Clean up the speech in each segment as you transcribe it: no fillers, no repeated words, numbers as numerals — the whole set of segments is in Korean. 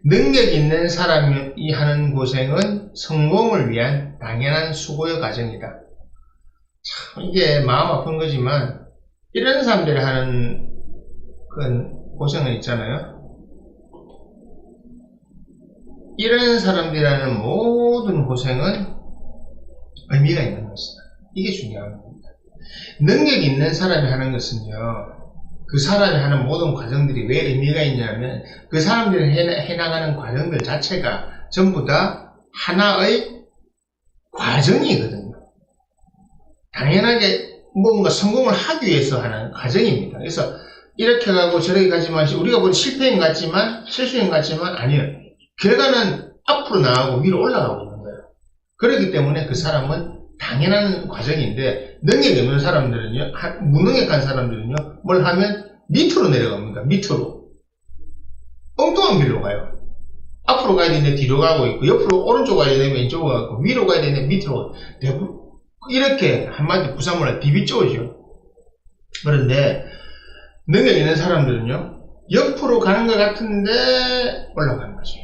능력 있는 사람이 하는 고생은 성공을 위한 당연한 수고의 과정이다. 참 이게 마음 아픈 거지만 이런 사람들이 하는 고생은 있잖아요. 이런 사람들이 하는 모든 고생은 의미가 있는 것이다. 이게 중요한 겁니다. 능력 있는 사람이 하는 것은요, 그 사람이 하는 모든 과정들이 왜 의미가 있냐면 그 사람들이 해나가는 과정들 자체가 전부 다 하나의 과정이거든요. 당연하게 뭔가 성공을 하기 위해서 하는 과정입니다. 그래서 이렇게 가고 저렇게 가지만 우리가 보는 실패인 같지만 실수인 같지만 아니에요. 결과는 앞으로 나가고 위로 올라가고 있는 거예요. 그렇기 때문에 그 사람은 당연한 과정인데 능력이 없는 사람들은요, 무능력한 사람들은요, 뭘 하면 밑으로 내려갑니다. 밑으로. 엉뚱한 길로 가요. 앞으로 가야 되는데 뒤로 가고 있고, 옆으로 오른쪽 가야 되는데 왼쪽으로 가고, 위로 가야 되는데 밑으로 가고, 이렇게 한마디 부산말로 디비쪼죠. 그런데 능력 있는 사람들은요, 옆으로 가는 것 같은데 올라가는 거죠.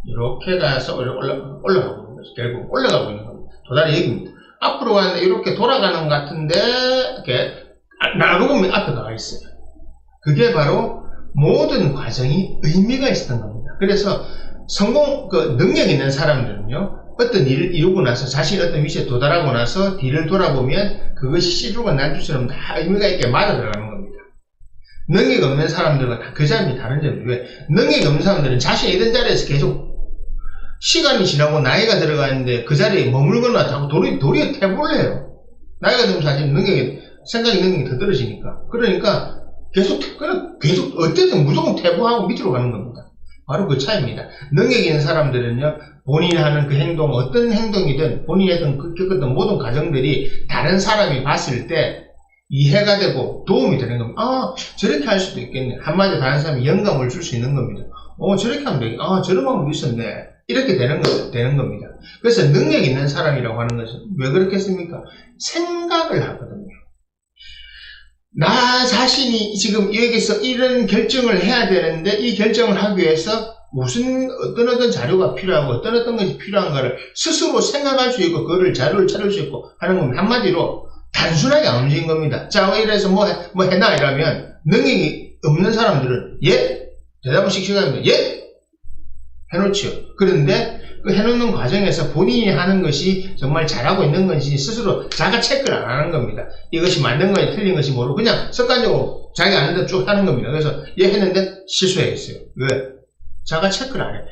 이렇게 가서 올라가고 있는 거죠. 결국 올라가고 있는 겁니다. 도달이 여기입니다. 앞으로 가는데 이렇게 돌아가는 것 같은데 이렇게 나르고 보면 앞에 가 있어요. 그게 바로 모든 과정이 의미가 있었던 겁니다. 그래서 능력 있는 사람들은요, 어떤 일을 이루고 나서 자신이 어떤 위치에 도달하고 나서 뒤를 돌아보면 그것이 씨름과 날주처럼 다 의미가 있게 맞아 들어가는 겁니다. 능력 없는 사람들과 다 그 점이 다른 점이 왜? 능력 없는 사람들은 자신이 있던 자리에서 계속 시간이 지나고 나이가 들어가는데 그 자리에 머물거나 하고 도리어 퇴보를 해요. 나이가 들면서 사실 생각이 능력이 더 떨어지니까. 그러니까 계속 어쨌든 무조건 퇴보하고 밑으로 가는 겁니다. 바로 그 차이입니다. 능력 있는 사람들은요, 본인이 하는 그 행동, 어떤 행동이든 본인이 했던 겪었던 모든 과정들이 다른 사람이 봤을 때 이해가 되고 도움이 되는 겁니다. 아, 저렇게 할 수도 있겠네. 한마디로 다른 사람이 영감을 줄 수 있는 겁니다. 저렇게 하면 되겠네. 아, 저런 방법이 있었네. 이렇게 되는 겁니다. 그래서 능력 있는 사람이라고 하는 것은 왜 그렇겠습니까? 생각을 하거든요. 나 자신이 지금 여기서 이런 결정을 해야 되는데 이 결정을 하기 위해서 어떤 자료가 필요하고 어떤 것이 필요한가를 스스로 생각할 수 있고 그거를 자료를 찾을 수 있고 하는 겁니다. 한마디로 단순하게 안 움직인 겁니다. 자, 이래서 뭐 해놔 이러면 능력이 없는 사람들은 예? 대답을 씩씩하면 예? 해놓죠. 그런데 그 해놓는 과정에서 본인이 하는 것이 정말 잘하고 있는 건지 스스로 자가 체크를 안 하는 겁니다. 이것이 맞는 건지 틀린 것이 모르고 그냥 습관적으로 자기 아는 대로 쭉 하는 겁니다. 그래서 얘 했는데 실수했어요. 왜? 자가 체크를 안 해요.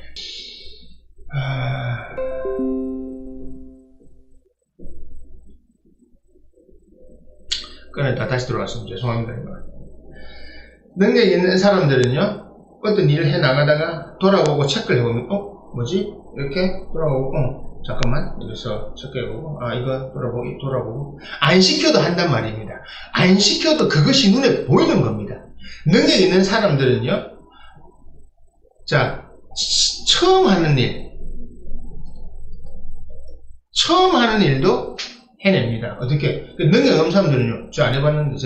그러니까 다시 들어왔습니다. 죄송합니다. 능력 있는 사람들은요, 어떤 일을 해 나가다가 돌아보고 체크를 해보면 뭐지? 이렇게 돌아보고 잠깐만 이래서 체크해보고 이거 돌아보고 안 시켜도 한단 말입니다. 안 시켜도 그것이 눈에 보이는 겁니다. 능력 있는 사람들은요, 자, 처음 하는 일도 해냅니다. 어떻게? 능력 없는 사람들은요, 저 안 해봤는데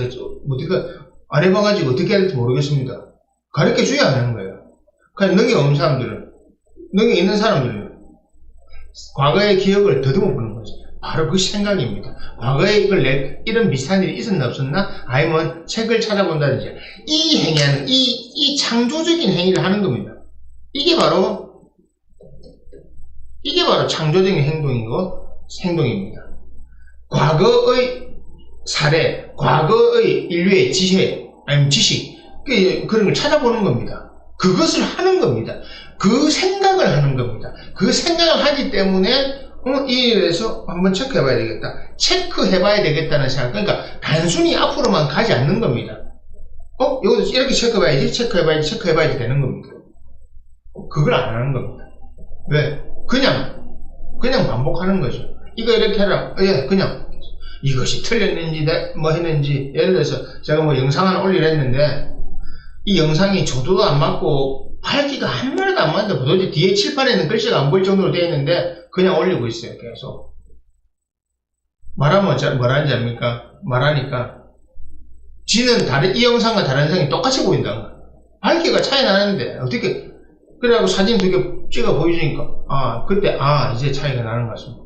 안 해봐가지고 어떻게 해야 될지 모르겠습니다. 가르쳐 줘야 하는 거예요. 그냥 능력 없는 사람들은, 능력 있는 사람들은 과거의 기억을 더듬어 보는 거죠. 바로 그 생각입니다. 과거에 이런 비슷한 일이 있었나 없었나? 아니면 책을 찾아본다든지 이 행위하는 이 창조적인 행위를 하는 겁니다. 이게 바로 창조적인 행동입니다. 과거의 사례, 과거의 인류의 지혜, 아니면 지식, 그런 걸 찾아보는 겁니다. 그것을 하는 겁니다. 그 생각을 하는 겁니다. 그 생각을 하기 때문에 이 일에서 한번 체크해봐야 되겠다. 체크해봐야 되겠다는 생각. 그러니까 단순히 앞으로만 가지 않는 겁니다. 이것도 이렇게 체크해봐야지 되는 겁니다. 그걸 안 하는 겁니다. 왜? 그냥 반복하는 거죠. 이거 이렇게 해라. 그냥 이것이 틀렸는지 뭐 했는지, 예를 들어서 제가 영상 하나 올리려 했는데 이 영상이 조도도 안 맞고 밝기가 한마디도 안 맞는데 도대체 뒤에 칠판에는 글씨가 안 보일 정도로 되어 있는데 그냥 올리고 있어요. 계속 뭐라는지 압니까? 말하니까 지는 이 영상과 다른 영상이 똑같이 보인다는 거예요. 밝기가 차이 나는데 어떻게 그래갖고 사진 2개 찍어 보여주니까, 그때, 이제 차이가 나는 것 같습니다.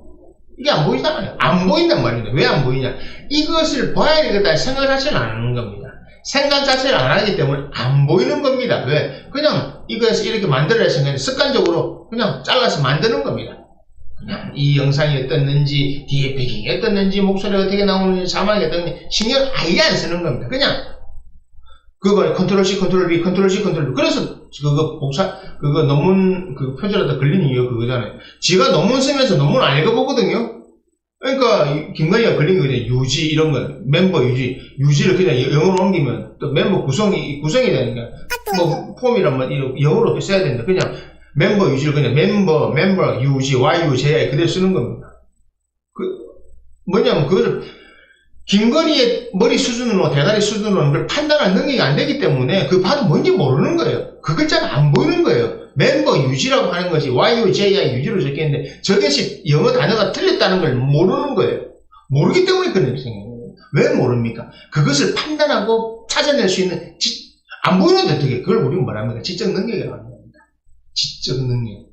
이게 안 보이잖아요. 안 보인단 말입니다. 왜 안 보이냐? 이것을 봐야 되겠다 생각 자체를 안 하는 겁니다. 생각 자체를 안 하기 때문에 안 보이는 겁니다. 왜? 그냥 이것을 이렇게 만들어서 그냥 습관적으로 그냥 잘라서 만드는 겁니다. 그냥 이 영상이 어떻는지, 뒤에 배경이 어떻는지, 목소리가 어떻게 나오는지, 자막이 어떻는지 신경 아예 안 쓰는 겁니다. 그냥 그거 컨트롤 C, 컨트롤 V, 컨트롤 C, 컨트롤 V. 그래서 그거 논문 표절하다 걸리는 이유가 그거잖아요. 지가 논문 쓰면서 논문 안 읽어보거든요. 그러니까 김건희가 걸린 거 그냥 유지 이런 거 멤버 유지를 그냥 영어로 옮기면 또 멤버 구성이 되니까 뭐 폼이란 뭐 영어로 써야 된다. 그냥 멤버 유지를 그냥 멤버 유지 YUJI 그대로 쓰는 겁니다. 뭐냐면 그거를 김건희의 머리 수준으로 대가리 수준으로 그걸 판단할 능력이 안 되기 때문에 그 봐도 뭔지 모르는 거예요. 그 글자가 안 보이는 거예요. 멤버 유지라고 하는 것이 YUJI 유지로 적혀있는데 저것이 영어 단어가 틀렸다는 걸 모르는 거예요. 모르기 때문에 그런 일이 생기는 거예요. 왜 모릅니까? 그것을 판단하고 찾아낼 수 있는 안 보이는데 어떻게 그걸 우리는 뭐랍니까? 지적 능력이라고 합니다. 지적 능력.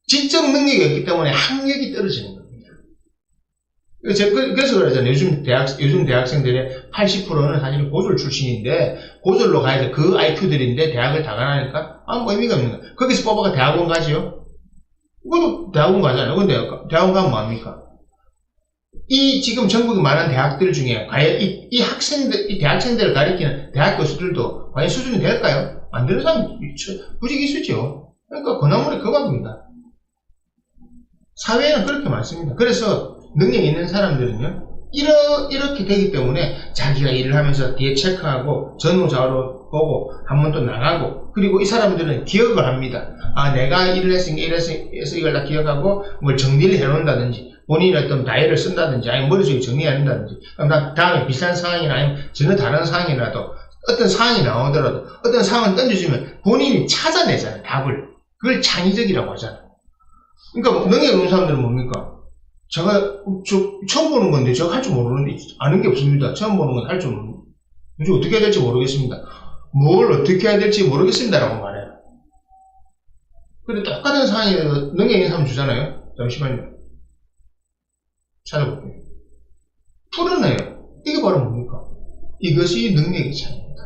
지적 능력이 없기 때문에 학력이 떨어지는 겁니다. 그래서 그러잖아요. 요즘 대학생들의 80%는 사실 고졸 출신인데, 고졸로 가야 돼. 그 IQ들인데 대학을 다 가라니까? 뭐 의미가 없는 거야. 거기서 뽑아가 대학원 가지요? 그것도 대학원 가잖아요. 근데 대학원 가면 뭐합니까? 지금 전국에 많은 대학들 중에, 과연 이 대학생들을 가리키는 대학 교수들도 과연 수준이 될까요? 만드는 사람이 부직 있으죠. 그러니까 그나물이 그겁니다. 사회에는 그렇게 많습니다. 그래서 능력이 있는 사람들은요, 이렇게 되기 때문에 자기가 일을 하면서 뒤에 체크하고 전후좌우로 보고 한 번 또 나가고, 그리고 이 사람들은 기억을 합니다. 내가 일을 했으니까 이걸 다 기억하고 뭘 정리를 해놓는다든지, 본인이 어떤 다이어를 쓴다든지, 아니면 머릿속에 정리한다든지, 그럼 다음에 비슷한 상황이나 아니면 전혀 다른 상황이라도 어떤 상황이 나오더라도 어떤 상황을 던져주면 본인이 찾아내잖아요. 답을. 그걸 창의적이라고 하잖아요. 그러니까 능력 있는 사람들은 뭡니까? 제가 처음 보는 건데 제가 할 줄 모르는데 아는 게 없습니다. 처음 보는 건 할 줄 모르는데 어떻게 해야 될지 모르겠습니다. 뭘 어떻게 해야 될지 모르겠습니다 라고 말해요. 근데 똑같은 상황에서 능력 있는 사람 주잖아요. 잠시만요. 찾아볼게요. 풀어내요. 이게 바로 뭡니까? 이것이 능력의 차이입니다.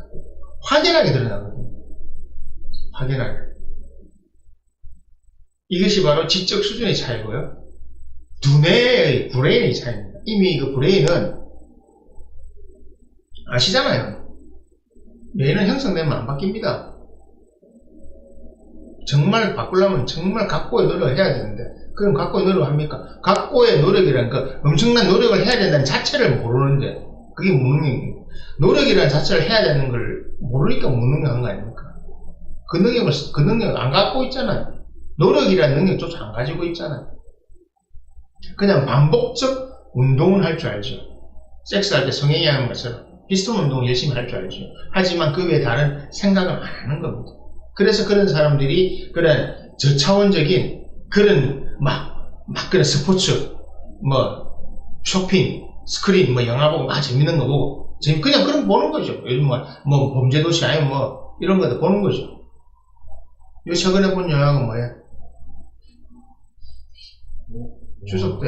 확연하게 드러나거든요. 확연하게. 이것이 바로 지적 수준의 차이고요. 두뇌의 브레인의 차이입니다. 이미 그 브레인은 아시잖아요. 뇌는 형성되면 안 바뀝니다. 정말 바꾸려면 정말 각고의 노력을 해야 되는데, 그럼 각고의 노력을 합니까? 각고의 노력이라는 그 엄청난 노력을 해야 된다는 자체를 모르는데, 그게 무능력이에요. 노력이라는 자체를 해야 되는 걸 모르니까 무능력한 거 아닙니까? 그 능력을 안 갖고 있잖아요. 노력이라는 능력조차 안 가지고 있잖아요. 그냥 반복적 운동은 할 줄 알죠. 섹스할 때 성행위 하는 것처럼 비슷한 운동을 열심히 할 줄 알죠. 하지만 그 외에 다른 생각은 안 하는 겁니다. 그래서 그런 사람들이 그런 저차원적인 그런 그런 스포츠, 쇼핑, 스크린, 영화 보고 재밌는 거 보고 그냥 그런 거 보는 거죠. 요즘 범죄도시 아니면 이런 것도 보는 거죠. 요 최근에 본 영화가 뭐예요? 추석 때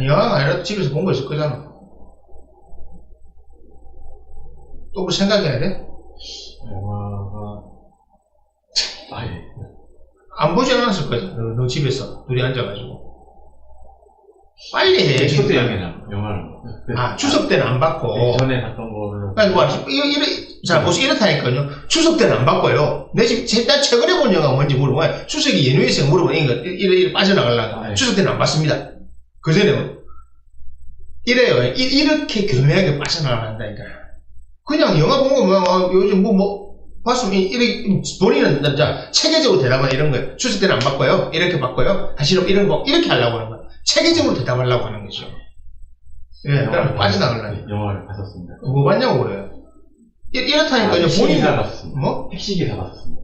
영화가 아니라 집에서 본 거 있을 거잖아. 또 뭐 생각해야 돼? 영화가 안 보지 않았을 거야. 너 집에서 둘이 앉아가지고 빨리 해. 추석 때 영화를 추석 때는 안 받고 전에 갔던 걸로. 자, 보시 이렇다니까요. 추석 때는 안 바꿔요. 나 최근에 본 영화가 뭔지 물어봐요. 추석이 연휴에서 물어보니까 이래 빠져나가려고. 추석 때는 안 받습니다. 그 전에 이래요. 이렇게 교묘하게 빠져나간다니까. 그냥 영화 본 거 요즘 봤으면 본인은 체계적으로 대답하는 이런 거예요. 추석 때는 안 바꿔요. 이렇게 바꿔요. 다시 이런 거 이렇게 하려고 하는 거예요. 체계적으로 대답하려고 하는 거죠. 예, 그럼 빠져나가려고. 영화를 봤었습니다. 뭐 봤냐고 그래요. 이렇다니까요. 본인이 봤었습니다. 택시기사 봤었습니다.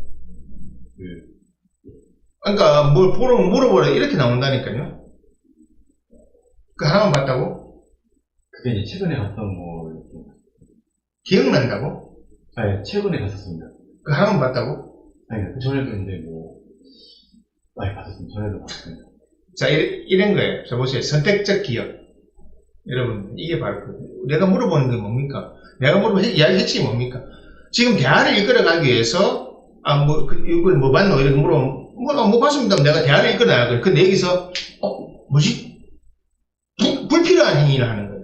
그러니까 뭘 물어보래 이렇게 나온다니까요. 그 하나만 봤다고? 그게 이제 최근에 갔던 기억난다고? 네, 최근에 갔었습니다. 그 하나만 봤다고? 아니, 그 전에도 이제 뭐, 많이 받았습니다. 전에도 받았습니다. 자, 이런 거예요. 자, 보세요. 선택적 기억. 여러분, 이게 바로 내가 물어보는 게 뭡니까? 내가 물어보는 이야기 핵심이 뭡니까? 지금 대화를 이끌어가기 위해서, 이걸 뭐 봤노? 이렇게 물어보면, 뭐 봤습니다. 내가 대화를 이끌어나가거든. 근데 여기서, 뭐지? 불필요한 행위를 하는 거예요.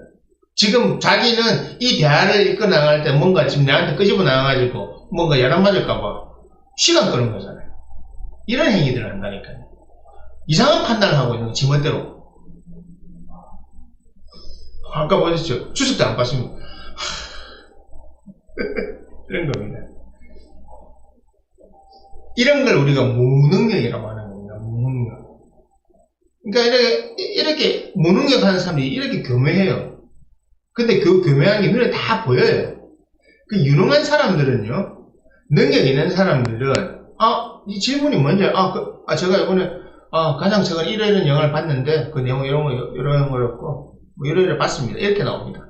지금 자기는 이 대화를 이끌어나갈 때 뭔가 지금 내한테 끄집어 나가가지고, 뭔가 야단 맞을까봐 시간 끄는 거잖아요. 이런 행위들을 한다니까요. 이상한 판단을 하고 있는 거, 지멋대로. 아까 보셨죠? 추석 때 안 봤습니다. 이런 겁니다. 이런 걸 우리가 무능력이라고 하는 겁니다. 무능력. 그러니까 이렇게 무능력 하는 사람들이 이렇게 교묘해요. 근데 그 교묘한 게 눈에 다 보여요. 그 유능한 사람들은요, 능력 있는 사람들은, 이 질문이 뭔지, 제가 이번에, 가장 최근 이런 영화를 봤는데, 그 내용 이런 거였고, 뭐 이런 봤습니다. 이렇게 나옵니다.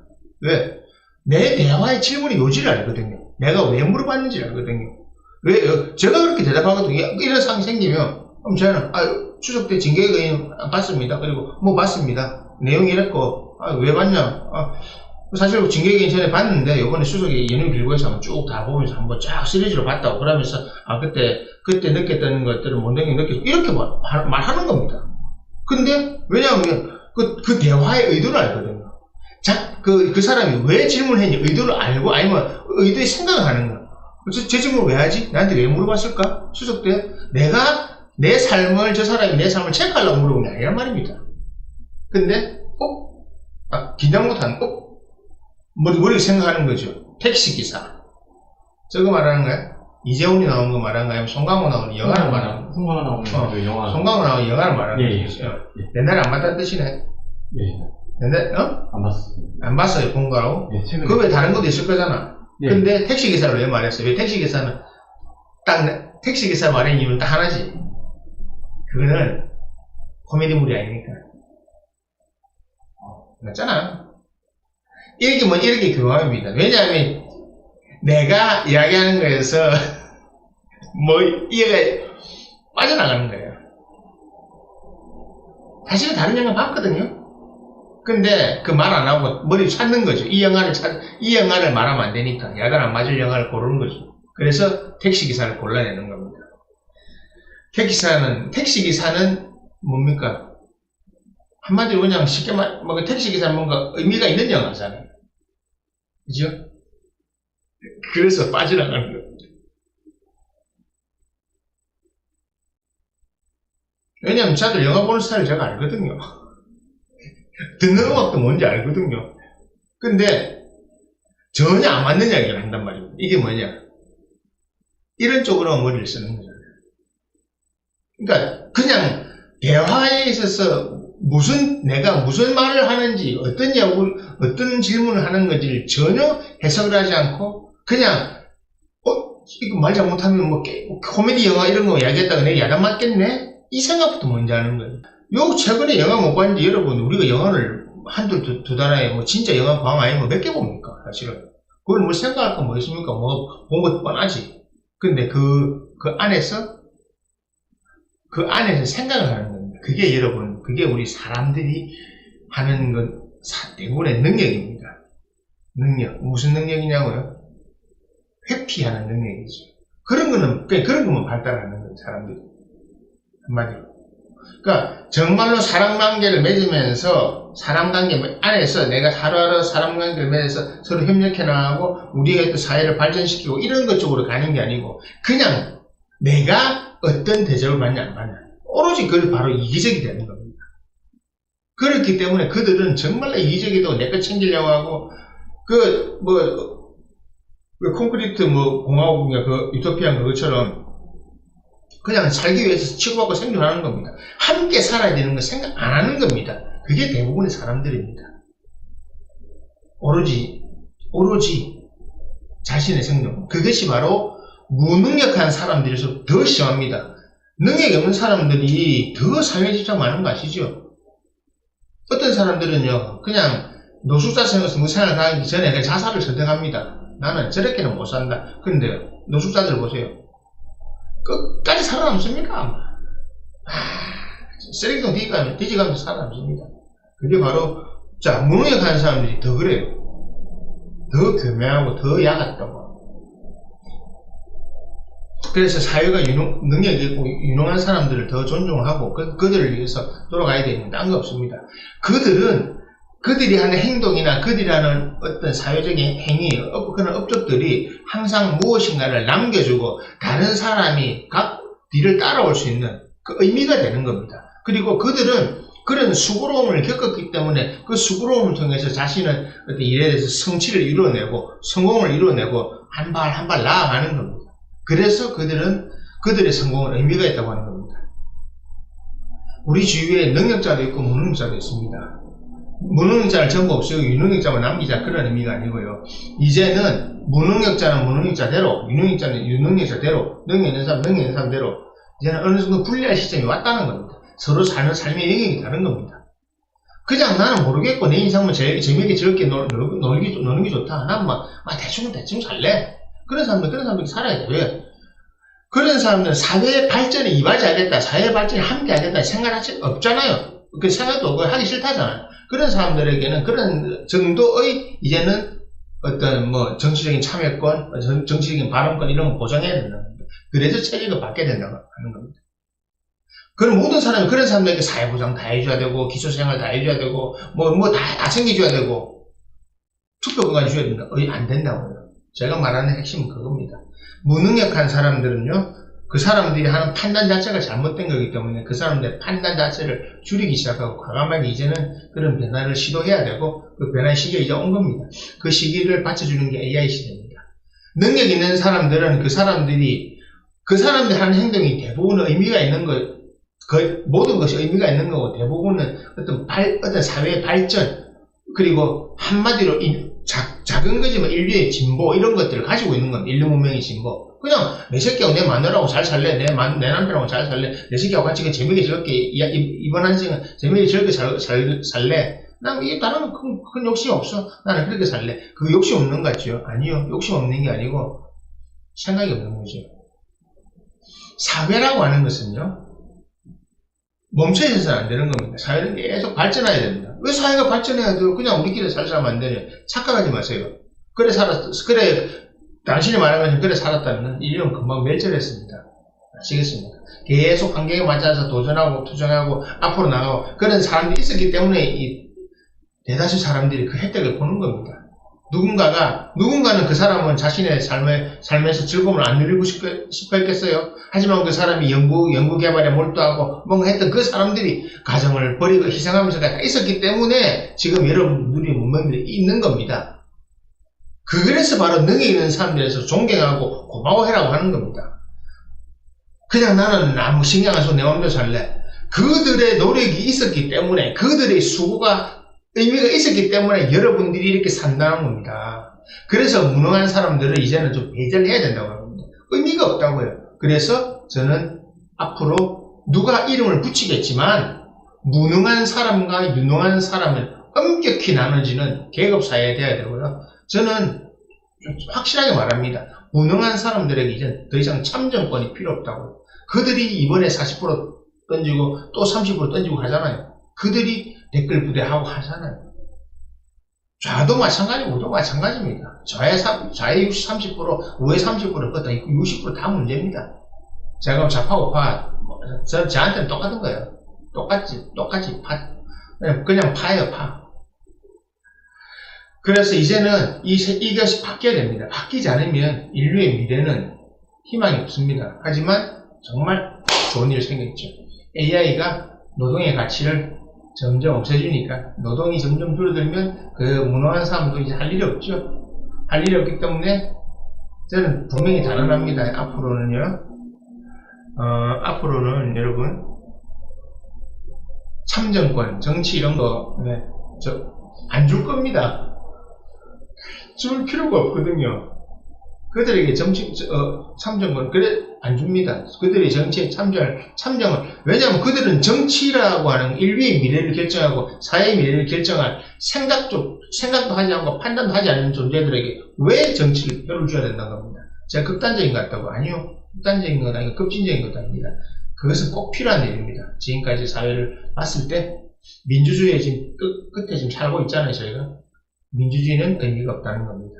왜? 내 대화의 질문이 요지를 알거든요. 내가 왜 물어봤는지를 알거든요. 왜? 제가 그렇게 대답하거든요. 이런 상황이 생기면, 그럼 저는, 추석 때 징계의 봤습니다. 그리고, 뭐 봤습니다. 내용이 이랬고, 왜 봤냐? 사실 징계의 전에 봤는데, 요번에 추석이 연휴 길고 해서 쭉 다 보면서 한번 쫙 시리즈로 봤다고. 그러면서, 그때 느꼈던 것들을 못되게 느꼈고, 이렇게 말하는 겁니다. 근데, 왜냐하면, 그 대화의 의도를 알거든요. 그 사람이 왜 질문했냐, 의도를 알고, 아니면 의도의 생각을 하는 거야. 제 질문을 왜 하지? 나한테 왜 물어봤을까? 추석 때 내가 내 삶을, 저 사람이 내 삶을 체크하려고 물어본 게 아니란 말입니다. 근데 긴장 못하는 머리 생각하는 거죠. 택시기사 저거 말하는 거야? 이재훈이 나온 거 말하는 거야? 아니면 송강호 나오는 영화를 말하는 거야? 송강호 나오는 그 영화. 송강호 나오는 영화를 말하는 거죠. 옛날에 안 봤다는 뜻이네. 예. 옛날에 안 봤습니다. 안 봤어요, 본가로? 예, 최근에. 그 외에 다른 것도 있을 거잖아. 예. 근데 택시기사를 왜 말했어요? 왜 택시기사는 택시기사 말한 이유는 딱 하나지. 그거는 코미디물이 아니니까. 맞잖아. 이렇게 교감입니다. 왜냐하면 내가 이야기하는 거에서 이해가 빠져나가는 거예요. 사실은 다른 영화 봤거든요. 근데 그 말 안 하고 머리 찾는 거죠. 이 영화를 말하면 안 되니까. 야단 안 맞을 영화를 고르는 거죠. 그래서 택시기사를 골라내는 겁니다. 택시기사는 뭡니까? 한마디로 그냥 쉽게 택시기사는 뭔가 의미가 있는 영화잖아요. 그죠? 그래서 빠져나가는 겁니다. 왜냐면 저들 영화 보는 스타일을 제가 알거든요. 듣는 음악도 뭔지 알거든요. 근데 전혀 안 맞는 이야기를 한단 말입니다. 이게 뭐냐? 이런 쪽으로 머리를 쓰는 거잖아요. 그러니까 그냥 대화에 있어서 내가 무슨 말을 하는지, 어떤 질문을 하는 건지를 전혀 해석을 하지 않고 그냥 이거 말 잘못하면 코미디 영화 이런 거 이야기했다가 내가 야단 맞겠네? 이 생각부터 먼저 하는 거예요. 최근에 영화 못 봤는데 여러분, 우리가 영화를 두 달 안에 진짜 영화 광 아니면 몇 개 봅니까? 사실은. 그걸 생각할 거 있습니까? 본 것 뻔하지. 근데 그 안에서 생각을 하는 겁니다. 그게 여러분, 그게 우리 사람들이 하는 건 대부분의 능력입니다. 능력. 무슨 능력이냐고요? 회피하는 능력이죠. 그런 거만 발달하는 거예요, 사람들이. 한마디로. 그러니까 정말로 사람관계를 맺으면서 사람관계 안에서 내가 하루하루 사람관계를 맺어서 서로 협력해 나가고 우리가 또 사회를 발전시키고 이런 것 쪽으로 가는 게 아니고 그냥 내가 어떤 대접을 받냐 안 받냐 오로지 그걸 바로 이기적이 되는 겁니다. 그렇기 때문에 그들은 정말로 이기적이도 내 것 챙기려고 하고 콘크리트 공화국이나 유토피안 그것처럼 그냥 살기 위해서 치고받고 생존하는 겁니다. 함께 살아야 되는 거 생각 안 하는 겁니다. 그게 대부분의 사람들입니다. 오로지 자신의 생존. 그것이 바로 무능력한 사람들일수록 더 심합니다. 능력이 없는 사람들이 더 삶에 집착 많은 거 아시죠? 어떤 사람들은요, 그냥 노숙자 생활에서 생활을 하기 전에 그냥 자살을 선택합니다. 나는 저렇게는 못 산다. 근데 노숙자들 보세요. 끝까지 살아남습니까? 쓰레기통 뒤지가면서 살아남습니다. 그게 바로 자 무능력한 사람들이 더 그래요. 더 교묘하고 더 야같다고. 그래서 사회가 능력이 있고 유능한 사람들을 더 존중하고 그들을 위해서 돌아가야 되는 딴 거 없습니다. 그들이 하는 행동이나 그들이 하는 어떤 사회적인 행위, 그런 업적들이 항상 무엇인가를 남겨주고 다른 사람이 각 뒤를 따라올 수 있는 그 의미가 되는 겁니다. 그리고 그들은 그런 수고로움을 겪었기 때문에 그 수고로움을 통해서 자신은 어떤 일에 대해서 성취를 이루어내고 성공을 이루어내고 한 발 한 발 나아가는 겁니다. 그래서 그들의 성공은 의미가 있다고 하는 겁니다. 우리 주위에 능력자도 있고 무능력자도 있습니다. 무능력자를 전부 없애고 유능력자만 남기자 그런 의미가 아니고요. 이제는 무능력자는 무능력자대로, 유능력자는 유능력자대로, 능력 있는 사람 능력 있는 사람대로 이제는 어느 정도 분리할 시점이 왔다는 겁니다. 서로 사는 삶의 영역이 다른 겁니다. 그냥 나는 모르겠고 내 인생은 재미있게 즐겁게 노는 게 좋다. 난 대충 살래. 그런 사람들이 살아야 돼요. 왜? 그런 사람들은 사회의 발전에 이바지하겠다, 사회의 발전에 함께하겠다 생각할 수 없잖아요. 그 생각도 하기 싫다잖아요. 그런 사람들에게는 그런 정도의 이제는 어떤 정치적인 참여권, 정치적인 발언권 이런 거 보장해야 된다는 겁니다. 그래서 체계가 바뀌어야 된다고 하는 겁니다. 그럼 모든 사람이 그런 사람들에게 사회보장 다 해줘야 되고 기초생활 다 해줘야 되고 다 챙겨줘야 되고 투표권까지 줘야 된다. 안 된다고요. 제가 말하는 핵심은 그겁니다. 무능력한 사람들은요, 그 사람들이 하는 판단 자체가 잘못된 거기 때문에 그 사람들의 판단 자체를 줄이기 시작하고 과감하게 이제는 그런 변화를 시도해야 되고 그 변화의 시기가 이제 온 겁니다. 그 시기를 받쳐주는 게 AI 시대입니다. 능력 있는 사람들은 그 사람들이 하는 행동이 대부분은 의미가 있는 거, 모든 것이 의미가 있는 거고 대부분은 어떤 사회의 발전 그리고 한마디로 작은 거지만 인류의 진보 이런 것들을 가지고 있는 겁니다. 인류 문명의 진보. 그냥 내 새끼하고 내 마누라하고 잘 살래. 내 남편하고 잘 살래. 내 새끼하고 같이 재미있게 즐겁게 이번 한 생은 재미있게 즐겁게 살래. 난 다른 큰 욕심 없어. 나는 그렇게 살래. 그 욕심 없는 것 같죠? 아니요. 욕심 없는 게 아니고 생각이 없는 거죠. 사회라고 하는 것은요, 멈춰 있어서는 안 되는 겁니다. 사회는 계속 발전해야 됩니다. 왜 사회가 발전해야 돼요? 그냥 우리끼리 살면 안 되냐? 착각하지 마세요. 그래, 당신이 말한 것처럼 그래 살았다면 인류는 금방 멸절했습니다. 아시겠습니까? 계속 환경에 맞춰서 도전하고 투쟁하고 앞으로 나가고 그런 사람들이 있었기 때문에 이 대다수 사람들이 그 혜택을 보는 겁니다. 누군가는 그 사람은 자신의 삶에서 즐거움을 안 누리고 싶어 했겠어요? 하지만 그 사람이 연구 개발에 몰두하고 뭔가 했던 그 사람들이 가정을 버리고 희생하면서 다 있었기 때문에 지금 여러분들이 문명들이 있는 겁니다. 그래서 바로 능력 있는 사람들에서 존경하고 고마워해라고 하는 겁니다. 그냥 나는 아무 신경 안 쓰고 내 마음대로 살래. 그들의 노력이 있었기 때문에 그들의 수고가 의미가 있었기 때문에 여러분들이 이렇게 산다는 겁니다. 그래서 무능한 사람들은 이제는 좀 배제해야 된다고 합니다. 의미가 없다고요. 그래서 저는 앞으로 누가 이름을 붙이겠지만 무능한 사람과 유능한 사람을 엄격히 나눠지는 계급사회가 되어야 되고요. 저는 확실하게 말합니다. 무능한 사람들에게 이제 더 이상 참정권이 필요 없다고요. 그들이 이번에 40% 던지고 또 30% 던지고 하잖아요. 그들이 댓글 부대하고 하잖아요. 좌도 마찬가지고 우도 마찬가지입니다. 좌의 30%, 우의 30%, 그것도 60% 다 문제입니다. 제가 좌파 우파 저한테는 똑같은 거예요. 똑같이 그냥 파예요, 파. 그래서 이제는 이것이 바뀌어야 됩니다. 바뀌지 않으면 인류의 미래는 희망이 없습니다. 하지만 정말 좋은 일이 생겼죠. AI가 노동의 가치를 점점 없애주니까 노동이 점점 줄어들면 그 무능한 사람도 이제 할 일이 없죠. 할 일이 없기 때문에 저는 분명히 단언합니다. 앞으로는 여러분 참정권, 정치 이런 거 안 줄 겁니다. 줄 필요가 없거든요. 그들에게 참정권, 그래, 안 줍니다. 그들의 정치에 참정을. 왜냐하면 그들은 정치라고 하는 인류의 미래를 결정하고 사회의 미래를 결정할 생각도 하지 않고 판단도 하지 않는 존재들에게 왜 정치를 표를 줘야 된다는 겁니다. 제가 극단적인 것 같다고? 아니요. 극단적인 건 아니고 급진적인 것도 아닙니다. 그것은 꼭 필요한 일입니다. 지금까지 사회를 봤을 때 민주주의에 지금 끝에 지금 살고 있잖아요, 저희가. 민주주의는 의미가 없다는 겁니다.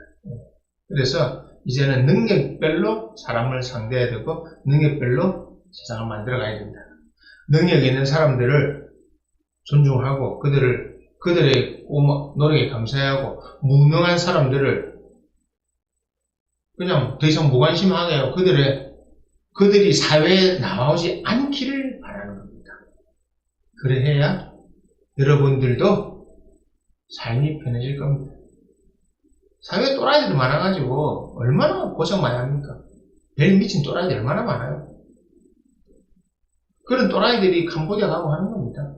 그래서 이제는 능력별로 사람을 상대해야 되고 능력별로 세상을 만들어 가야 된다. 능력 있는 사람들을 존중하고 그들의 노력에 감사하고 무능한 사람들을 그냥 더 이상 무관심하게 하고 그들이 사회에 나오지 않기를 바라는 겁니다. 그래야 여러분들도 삶이 편해질 겁니다. 사회에 또라이들이 많아가지고 얼마나 고생 많이 합니까? 별 미친 또라이들이 얼마나 많아요. 그런 또라이들이 캄보디아 가고 하는 겁니다.